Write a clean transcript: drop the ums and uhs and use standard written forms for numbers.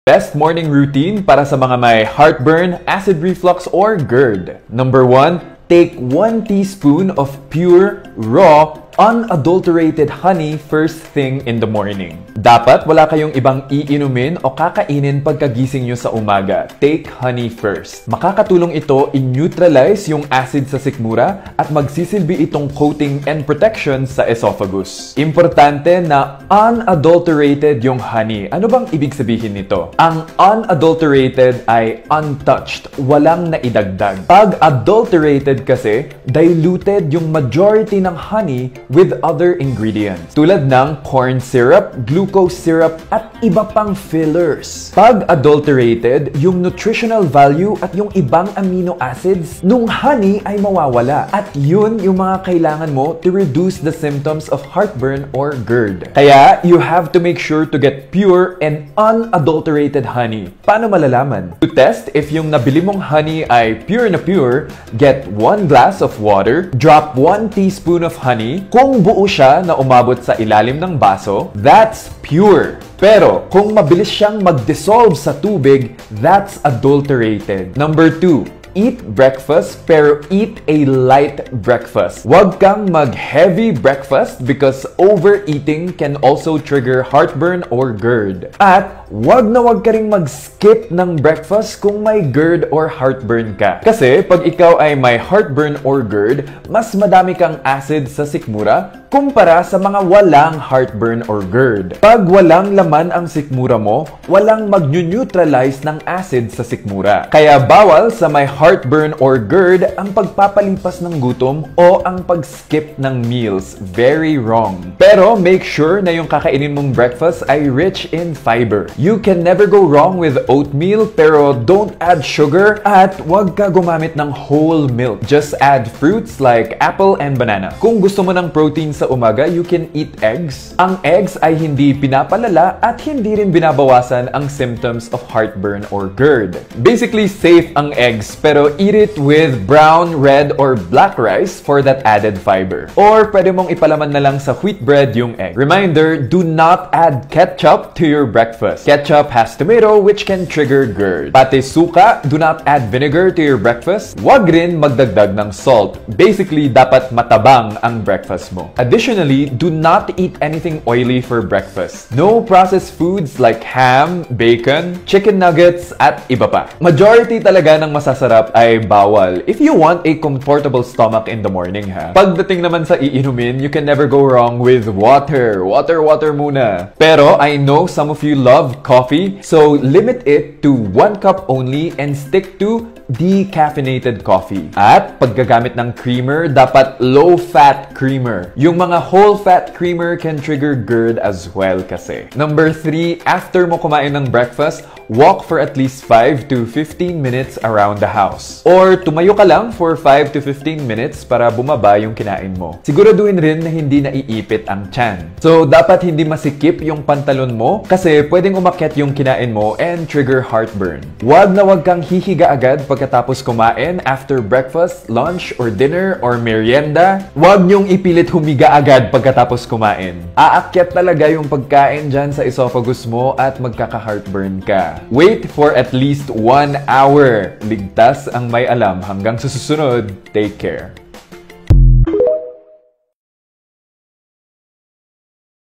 Best morning routine para sa mga may heartburn, acid reflux, or GERD. Number 1, take 1 teaspoon of pure, raw, unadulterated honey first thing in the morning. Dapat wala kayong ibang iinumin o kakainin pagkagising nyo sa umaga. Take honey first. Makakatulong ito i-neutralize yung acid sa sikmura at magsisilbi itong coating and protection sa esophagus. Importante na unadulterated yung honey. Ano bang ibig sabihin nito? Ang unadulterated ay untouched, walang naidagdag. Pag adulterated kasi, diluted yung majority ng honey with other ingredients. Tulad ng corn syrup, glucose syrup, at iba pang fillers. Pag adulterated, yung nutritional value at yung ibang amino acids nung honey ay mawawala. At yun yung mga kailangan mo to reduce the symptoms of heartburn or GERD. Kaya, you have to make sure to get pure and unadulterated honey. Paano malalaman? To test if yung nabili mong honey ay pure na pure, get 1 glass of water, drop 1 teaspoon of honey. Kung buo siya na umabot sa ilalim ng baso, that's pure. Pero kung mabilis siyang mag-dissolve sa tubig, that's adulterated. Number 2, eat breakfast pero eat a light breakfast. Huwag kang mag-heavy breakfast because overeating can also trigger heartburn or GERD. At huwag na huwag ka ring mag-skip ng breakfast kung may GERD or heartburn ka. Kasi pag ikaw ay may heartburn or GERD, mas madami kang acid sa sikmura kumpara sa mga walang heartburn or GERD. Pag walang laman ang sikmura mo, walang mag-neutralize ng acid sa sikmura. Kaya bawal sa may heartburn or GERD ang pagpapalipas ng gutom o ang pag-skip ng meals. Very wrong. Pero make sure na yung kakainin mong breakfast ay rich in fiber. You can never go wrong with oatmeal pero don't add sugar at huwag ka gumamit ng whole milk. Just add fruits like apple and banana. Kung gusto mo ng protein sa umaga, you can eat eggs. Ang eggs ay hindi pinapalala at hindi rin binabawasan ang symptoms of heartburn or GERD. Basically, safe ang eggs pero eat it with brown, red, or black rice for that added fiber. Or pwede mong ipalaman na lang sa wheat bread yung egg. Reminder, do not add ketchup to your breakfast. Ketchup has tomato which can trigger GERD. Pati suka, do not add vinegar to your breakfast. Huwag rin magdagdag ng salt. Basically, dapat matabang ang breakfast mo. Additionally, do not eat anything oily for breakfast. No processed foods like ham, bacon, chicken nuggets, at iba pa. Majority talaga ng masasarap ay bawal if you want a comfortable stomach in the morning, ha? Pagdating naman sa iinumin, you can never go wrong with water. Water muna. Pero I know some of you love coffee, so limit it to 1 cup only and stick to decaffeinated coffee. At paggagamit ng creamer, dapat low-fat creamer. Yung mga whole-fat creamer can trigger GERD as well kasi. Number 3, after mo kumain ng breakfast, walk for at least 5 to 15 minutes around the house. Or tumayo ka lang for 5 to 15 minutes para bumaba yung kinain mo. Siguraduhin rin na hindi naiipit ang tiyan. So, dapat hindi masikip yung pantalon mo kasi pwedeng umakyat yung kinain mo and trigger heartburn. Huwag na huwag kang hihiga agad pagkatapos kumain after breakfast, lunch, or dinner, or merienda. Huwag niyong ipilit humiga agad pagkatapos kumain. Aakyat talaga yung pagkain dyan sa esophagus mo at magkaka-heartburn ka. Wait for at least 1 hour. Ligtas ang may alam. Hanggang sa susunod, take care.